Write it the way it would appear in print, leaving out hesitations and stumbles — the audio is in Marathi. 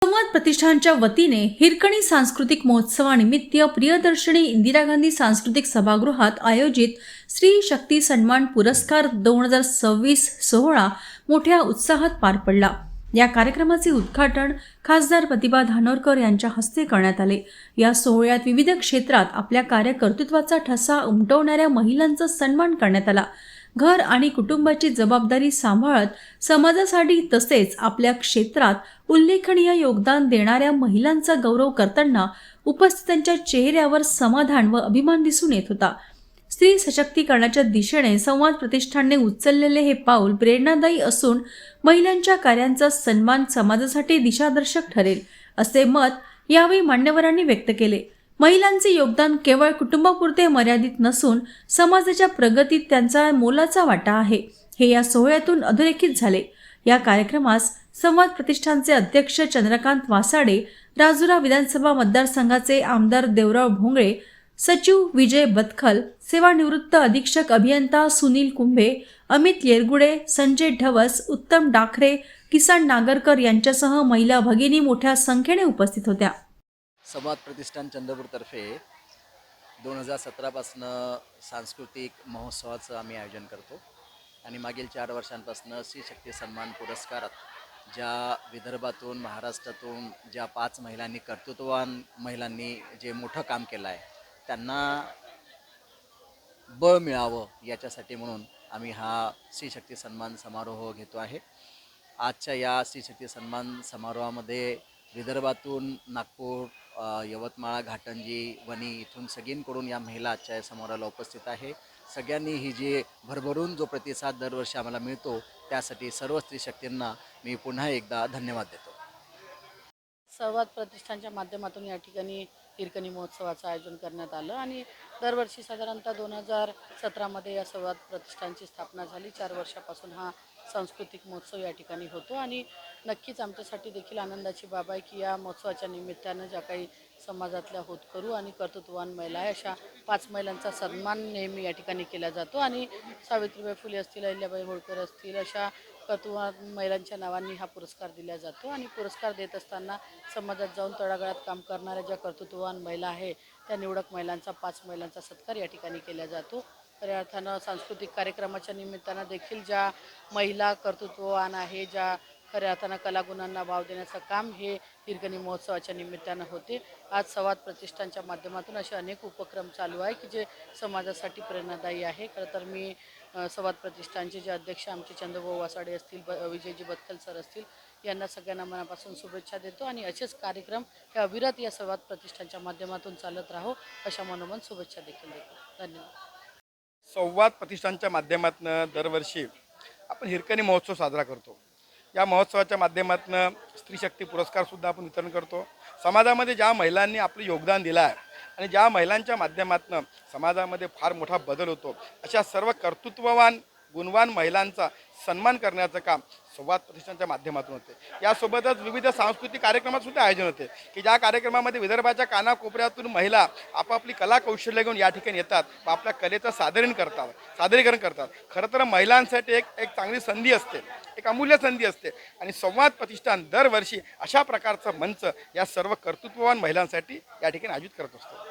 संवाद प्रतिष्ठानच्या वतीने हिरकणी सांस्कृतिक महोत्सवानिमित्त प्रियदर्शनी इंदिरा गांधी सांस्कृतिक सभागृहात आयोजित स्त्री शक्ती सन्मान पुरस्कार 2026 सोहळा मोठ्या उत्साहात पार पडला। या कार्यक्रमाचे उद्घाटन खासदार प्रतिभा धानोरकर यांच्या हस्ते करण्यात आले। या सोहळ्यात विविध क्षेत्रात आपल्या कार्यकर्तृत्वाचा ठसा उमटवणाऱ्या महिलांचा सन्मान करण्यात आला। घर आणि कुटुंबाची जबाबदारी सांभाळत समाजासाठी तसेच आपल्या क्षेत्रात उल्लेखनीय योगदान देणाऱ्या महिलांचा गौरव करताना उपस्थितांच्या चेहऱ्यावर समाधान व अभिमान दिसून येत होता। स्त्री सशक्तीकरणाच्या दिशेने संवाद प्रतिष्ठानने उचललेले हे पाऊल प्रेरणादायी असून महिलांच्या कार्यांचा सन्मान समाजासाठी दिशादर्शक ठरेल असे मत यावेळी मान्यवरांनी व्यक्त केले। महिलांचे योगदान केवळ कुटुंबापुरते मर्यादित नसून समाजाच्या प्रगतीत त्यांचा मोलाचा वाटा आहे, हे या सोहळ्यातून अधोरेखित झाले। या कार्यक्रमास संवाद प्रतिष्ठानचे अध्यक्ष चंद्रकांत वासाडे, राजुरा विधानसभा मतदारसंघाचे आमदार देवराव भोंगळे, सचिव विजय बतखल, सेवानिवृत्त अधीक्षक अभियंता सुनील कुंभे, अमित येरगुडे, संजय ढवस, उत्तम डाखरे, किसन नागरकर यांच्यासह महिला भगिनी मोठ्या संख्येने उपस्थित होत्या। संवाद प्रतिष्ठान चंद्रपूरतर्फे 2017 पासून सांस्कृतिक महोत्सवाचं आम्ही आयोजन करतो आणि मागील 4 वर्षांपासून स्त्री शक्ती सन्मान पुरस्कारात ज्या विदर्भातून महाराष्ट्रातून ज्या 5 महिलांनी कर्तृत्ववान महिलांनी जे मोठं काम केलं आहे त्यांना बळ मिळावं याच्यासाठी म्हणून आम्ही हा स्त्री शक्ती सन्मान समारोह घेतो आहे। आजच्या या स्त्री शक्ती सन्मान समारोहामध्ये विदर्भातून नागपूर, यवतमाळ, घाटंजी, वणी इथून सगळींकडून या महिला आजच्या या समारोहाला उपस्थित आहे। सगळ्यांनी ही जी भरभरून जो प्रतिसाद दरवर्षी आम्हाला मिळतो त्यासाठी सर्व स्त्री शक्तींना मी पुन्हा एकदा धन्यवाद देतो। संवाद प्रतिष्ठानच्या माध्यमातून या ठिकाणी हिरकणी महोत्सवाचं आयोजन करण्यात आलं आणि दरवर्षी साधारणतः 2017 मध्ये या संवाद प्रतिष्ठानची स्थापना झाली। 4 वर्षापासून हा सांस्कृतिक महोत्सव या ठिकाणी होतो आणि नक्कीच आमच्यासाठी देखील आनंदाची बाब आहे की या महोत्सवाच्या निमित्तानं ज्या काही समाजातल्या होतकरू आणि कर्तृत्ववान महिला आहे अशा 5 महिलांचा सन्मान नेहमी या ठिकाणी केला जातो आणि सावित्रीबाई फुले असतील, अहिल्याबाई होळकर असतील अशा कर्तृत्ववान महिलांच्या नावांनी हा पुरस्कार दिला जातो आणि पुरस्कार देत असताना समाजात जाऊन तळागाळात काम करणाऱ्या ज्या कर्तृत्ववान महिला आहे त्या निवडक महिलांचा 5 महिलांचा सत्कार या ठिकाणी केला जातो। खऱ्या अर्थानं सांस्कृतिक कार्यक्रमाच्या निमित्तानं देखील ज्या महिला कर्तृत्ववान आहे, ज्या खऱ्या अर्थानं कलागुणांना वाव देण्याचं काम हे हिरकणी महोत्सवाच्या निमित्तानं होते। आज संवाद प्रतिष्ठानच्या माध्यमातून असे अनेक उपक्रम चालू आहे की जे समाजासाठी प्रेरणादायी आहे। खरं तर मी संवाद प्रतिष्ठानचे जे अध्यक्ष आमचे चंद्रभाऊ वासाडे असतील, विजयजी बतखल सर असतील यांना सगळ्यांना मनापासून शुभेच्छा देतो आणि असेच कार्यक्रम हे अविरत या संवाद प्रतिष्ठानच्या माध्यमातून चालत राहो अशा मनोमन शुभेच्छा देखील देतो। धन्यवाद। संवाद प्रतिष्ठानच्या माध्यमातून दरवर्षी आपण हिरकणी महोत्सव साजरा करतो। या महोत्सवाच्या माध्यमातून स्त्री शक्ती पुरस्कारसुद्धा आपण वितरण करतो। समाजामध्ये ज्या महिलांनी आपलं योगदान दिलं आहे आणि ज्या महिलांच्या माध्यमातून समाजामध्ये फार मोठा बदल होतो अशा सर्व कर्तृत्ववान गुणवान महिलांचा सन्मान करण्याचं काम संवाद प्रतिष्ठानच्या माध्यमातून होते। यासोबतच विविध सांस्कृतिक कार्यक्रमातसुद्धा आयोजन होते की ज्या कार्यक्रमामध्ये विदर्भाच्या कानाकोपऱ्यातून महिला आपापली कला कौशल्य घेऊन या ठिकाणी येतात व आपल्या कलेचं सादरीकरण करतात। खरं तर महिलांसाठी एक चांगली संधी असते, एक अमूल्य संधी असते आणि संवाद प्रतिष्ठान दरवर्षी अशा प्रकारचं मंच या सर्व कर्तृत्ववान महिलांसाठी या ठिकाणी आयोजित करत असतो।